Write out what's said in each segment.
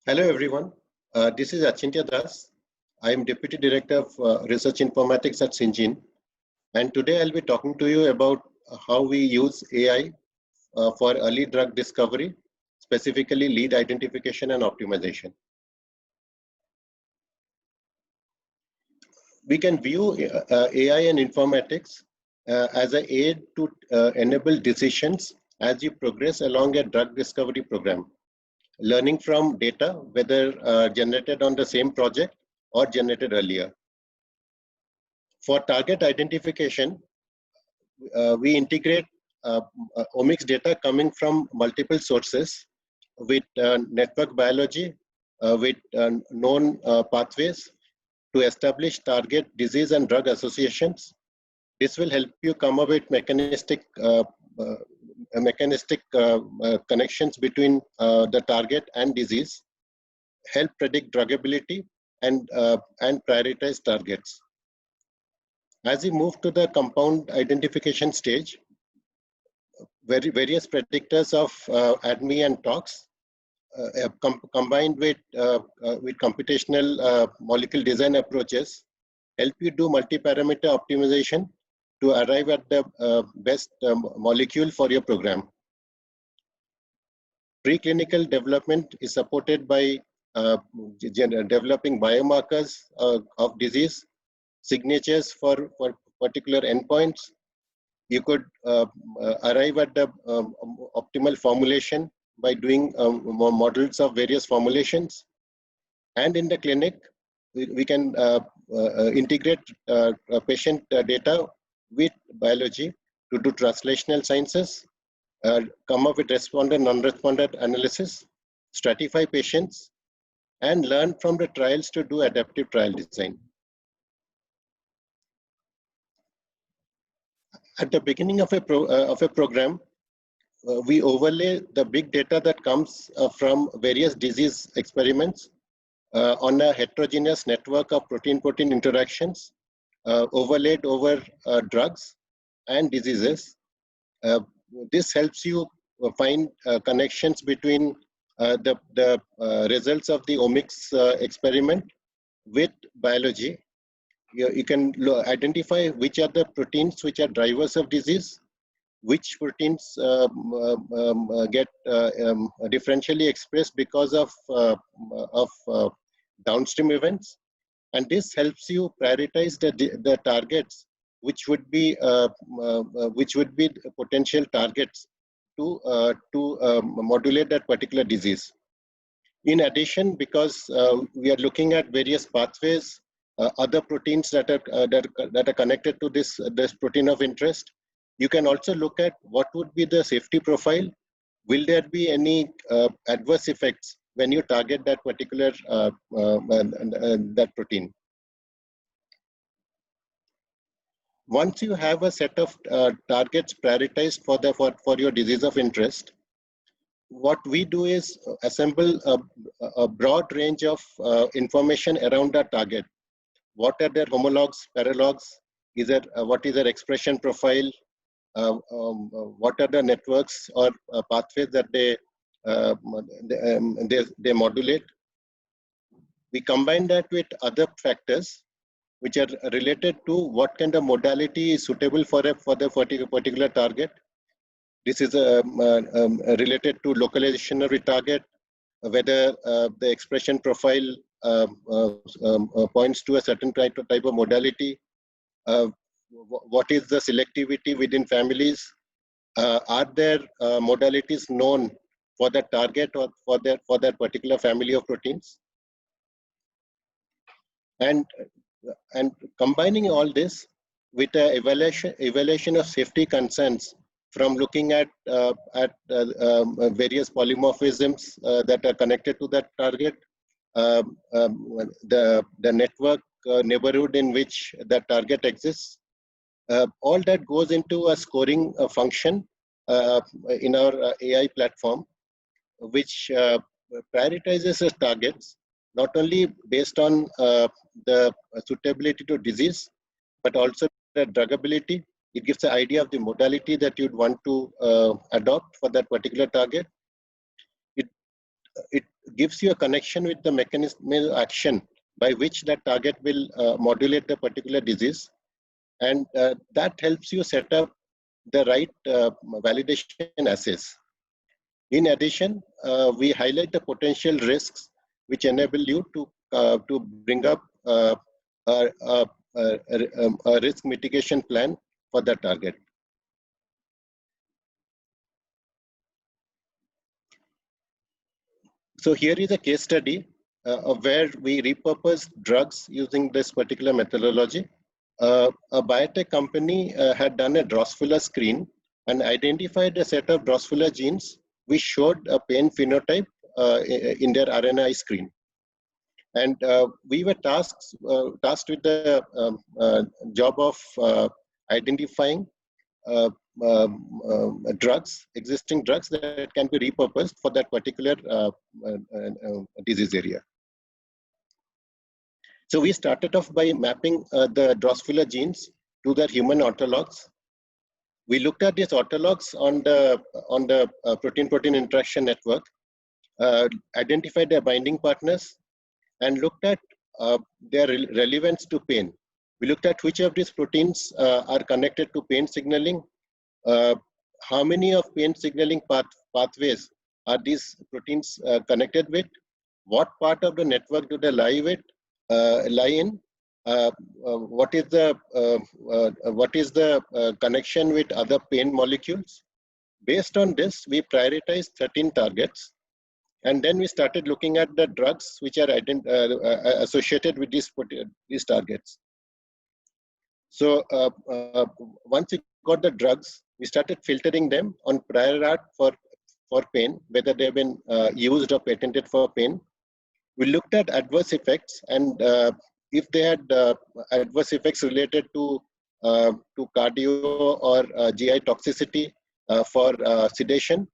Hello everyone, this is Achintya Das. I am Deputy Director of Research Informatics at Syngene, and today I'll be talking to you about how we use AI for early drug discovery, specifically lead identification and optimization. We can view AI and informatics as an aid to enable decisions as you progress along a drug discovery program, learning from data, whether generated on the same project or generated earlier. For target identification, we integrate omics data coming from multiple sources with network biology, with known pathways to establish target disease and drug associations. This will help you come up with mechanistic connections between the target and disease, help predict druggability, and prioritize targets. As we move to the compound identification stage, various predictors of ADME and tox combined with computational molecule design approaches help you do multi-parameter optimization to arrive at the best molecule for your program. Preclinical development is supported by developing biomarkers of disease, signatures for particular endpoints. You could arrive at the optimal formulation by doing models of various formulations. And in the clinic, we can integrate patient data with biology to do translational sciences, come up with responder, non-responder analysis, stratify patients, and learn from the trials to do adaptive trial design. At the beginning of a program, we overlay the big data that comes from various disease experiments on a heterogeneous network of protein-protein interactions overlaid over drugs and diseases. This helps you find connections between the results of the omics experiment with biology. You can identify which are the proteins which are drivers of disease, which proteins get differentially expressed because of downstream events, and this helps you prioritize the targets which would be potential targets to modulate that particular disease. In addition, because we are looking at various pathways, other proteins that are connected to this protein of interest, you can also look at what would be the safety profile. Will there be any adverse effects when you target that particular that protein? Once you have a set of targets prioritized for your disease of interest, what we do is assemble a broad range of information around that target. What are their homologs, paralogs? What is their expression profile? What are the networks or pathways that they modulate? We combine that with other factors which are related to what kind of modality is suitable for the particular target. This is related to localization of the target, whether the expression profile points to a certain type of modality. What is the selectivity within families? Are there modalities known for that target or for that particular family of proteins? And combining all this with an evaluation of safety concerns from looking at various polymorphisms that are connected to that target, the network neighborhood in which that target exists, all that goes into a scoring function in our AI platform, which prioritizes the targets not only based on the suitability to disease, but also the druggability. It gives an idea of the modality that you'd want to adopt for that particular target. It gives you a connection with the mechanism action by which that target will modulate the particular disease. And that helps you set up the right validation assays. In addition, we highlight the potential risks which enable you to bring up a risk mitigation plan for that target. So here is a case study of where we repurposed drugs using this particular methodology. A biotech company had done a Drosophila screen and identified a set of Drosophila genes which showed a pain phenotype in their RNAi screen. And we were tasked with the job of identifying existing drugs that can be repurposed for that particular disease area. So we started off by mapping the Drosophila genes to their human autologs. We looked at these autologs on the protein-protein interaction network, identified their binding partners, and looked at their relevance to pain. We looked at which of these proteins are connected to pain signaling, how many of pain signaling pathways are these proteins connected with, what part of the network do they lie in, what is the connection with other pain molecules. Based on this, we prioritized 13 targets. And then we started looking at the drugs which are associated with these targets. So once we got the drugs, we started filtering them on prior art for pain, whether they've been used or patented for pain. We looked at adverse effects, and if they had adverse effects related to cardio or GI toxicity for sedation,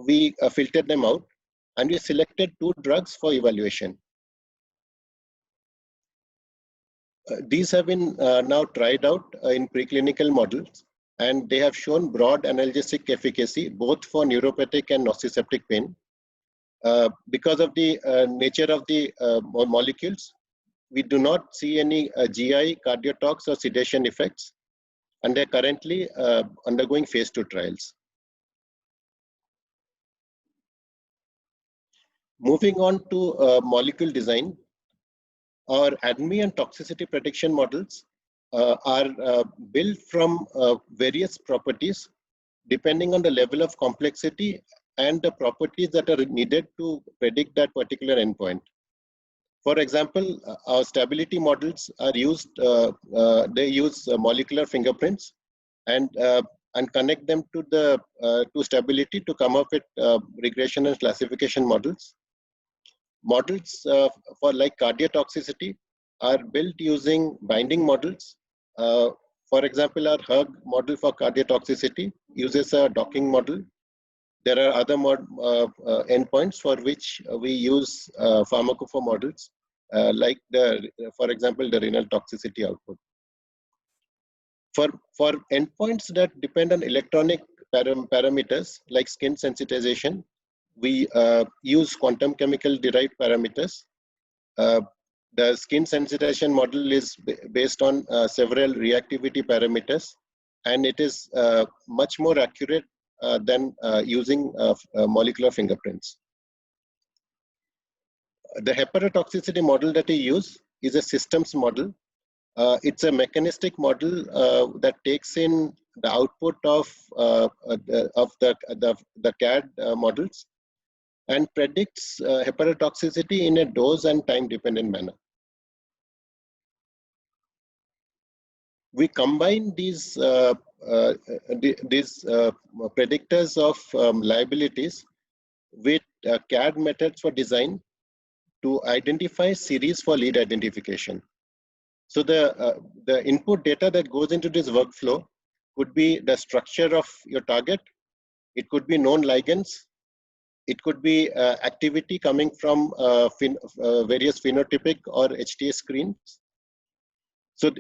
we filtered them out, and we selected 2 drugs for evaluation. These have been now tried out in preclinical models, and they have shown broad analgesic efficacy both for neuropathic and nociceptive pain. Because of the nature of the molecules, we do not see any GI, cardiotox, or sedation effects, and they're currently undergoing phase 2 trials. Moving on to molecule design, our ADME and toxicity prediction models are built from various properties depending on the level of complexity and the properties that are needed to predict that particular endpoint. For example, our stability models are used, they use molecular fingerprints and connect them to stability to come up with regression and classification models. Models for like cardiotoxicity are built using binding models. For example, our HERG model for cardiotoxicity uses a docking model. There are other endpoints for which we use pharmacophore models, like for example, the renal toxicity output. For endpoints that depend on electronic parameters like skin sensitization, we use quantum chemical derived parameters. The skin sensitization model is based on several reactivity parameters, and it is much more accurate than using molecular fingerprints. The hepatotoxicity model that we use is a systems model. It's a mechanistic model that takes in the output of the CAD models and predicts hepatotoxicity in a dose and time dependent manner. We combine these predictors of liabilities with CAD methods for design to identify series for lead identification. So the input data that goes into this workflow could be the structure of your target. It could be known ligands. It could be activity coming from various phenotypic or HTA screens. So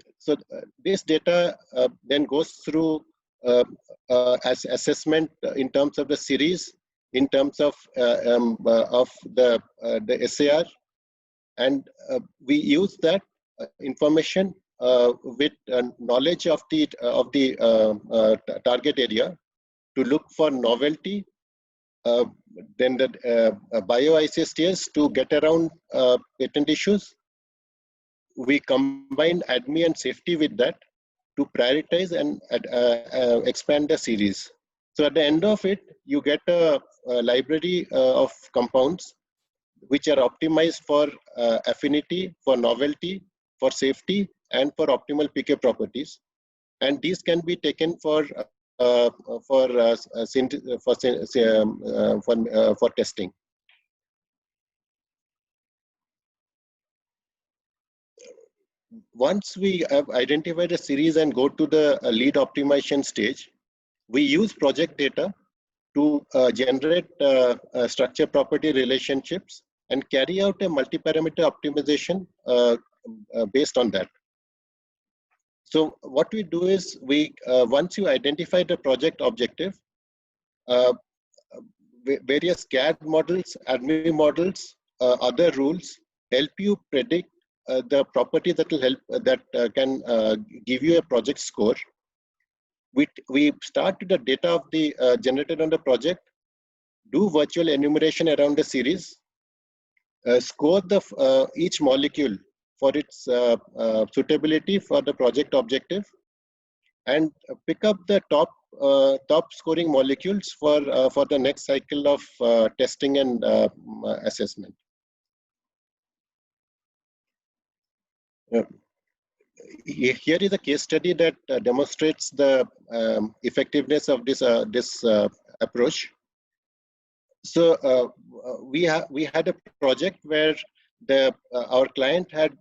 this data then goes through as assessment in terms of the series in terms of the SAR, and we use that information with knowledge of the target area to look for novelty, then the bio-ICSTS to get around patent issues. We combine ADME and safety with that to prioritize and expand the series. So at the end of it, you get a library of compounds which are optimized for affinity, for novelty, for safety, and for optimal PK properties. And these can be taken for testing. Once we have identified a series and go to the lead optimization stage, we use project data to generate structure property relationships and carry out a multi-parameter optimization based on that. So what we do is once you identify the project objective, various CAD models, ADME models, other rules help you predict the property that will help can give you a project score. We start with the data of the generated on the project, do virtual enumeration around the series, score the each molecule for its suitability for the project objective, and pick up the top scoring molecules for the next cycle of testing and assessment. Here is a case study that demonstrates the effectiveness of this approach. So we had a project where our client had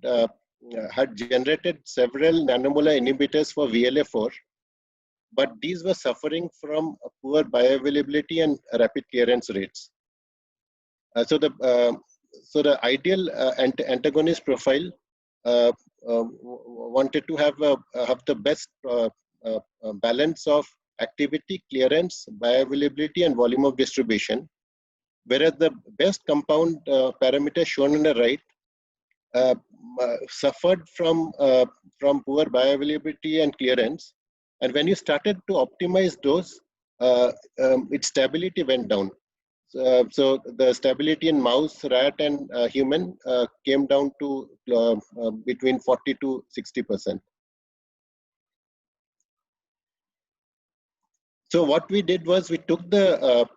generated several nanomolar inhibitors for VLA4, but these were suffering from poor bioavailability and rapid clearance rates. So the ideal antagonist profile wanted to have the best balance of activity, clearance, bioavailability, and volume of distribution. Whereas the best compound parameter shown on the right suffered from poor bioavailability and clearance. And when you started to optimize those, its stability went down. So the stability in mouse, rat, and human came down to between 40 to 60%. So what we did was we took the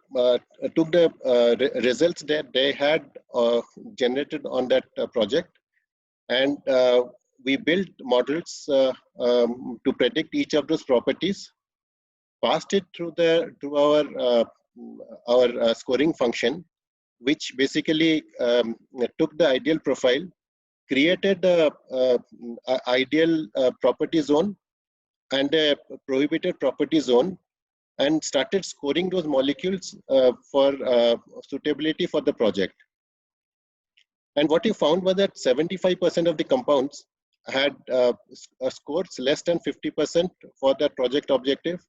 results that they had generated on that project, and we built models to predict each of those properties, passed it through our scoring function, which basically took the ideal profile, created a ideal property zone and a prohibited property zone, and started scoring those molecules for suitability for the project. And what you found was that 75% of the compounds had scores less than 50% for that project objective,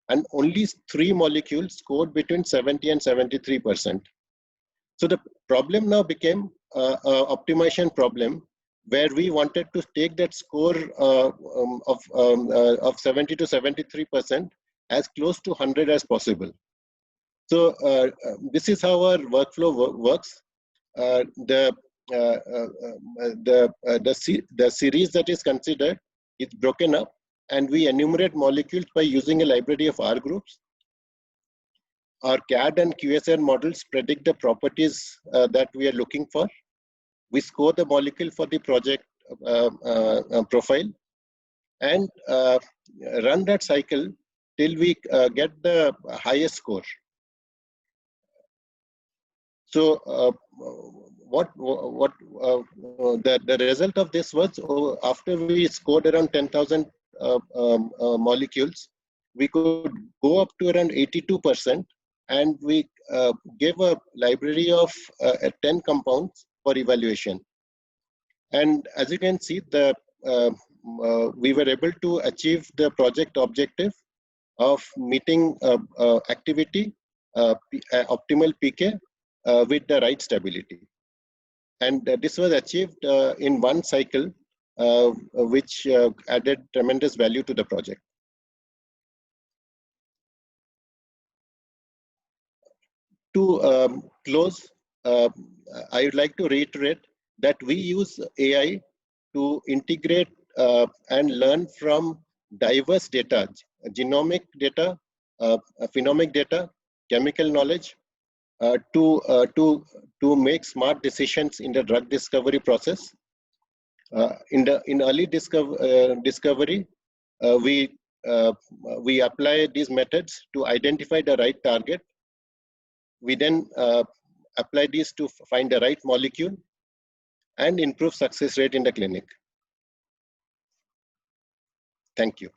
and only 3 molecules scored between 70 and 73%. So the problem now became an optimization problem, where we wanted to take that score of 70 to 73% as close to 100 as possible. So this is how our workflow works. The series that is considered is broken up, and we enumerate molecules by using a library of R groups. Our CAD and QSR models predict the properties that we are looking for. We score the molecule for the project profile and run that cycle till we get the highest score. So the result of this was, after we scored around 10,000 molecules, we could go up to around 82%, and we gave a library of 10 compounds for evaluation. And as you can see, we were able to achieve the project objective of meeting activity, optimal PK with the right stability. And this was achieved in one cycle, which added tremendous value to the project. To close, I would like to reiterate that we use AI to integrate and learn from diverse data, genomic data, phenomic data, chemical knowledge, to make smart decisions in the drug discovery process. In early discovery, we apply these methods to identify the right target. We then apply these to find the right molecule and improve success rate in the clinic. Thank you.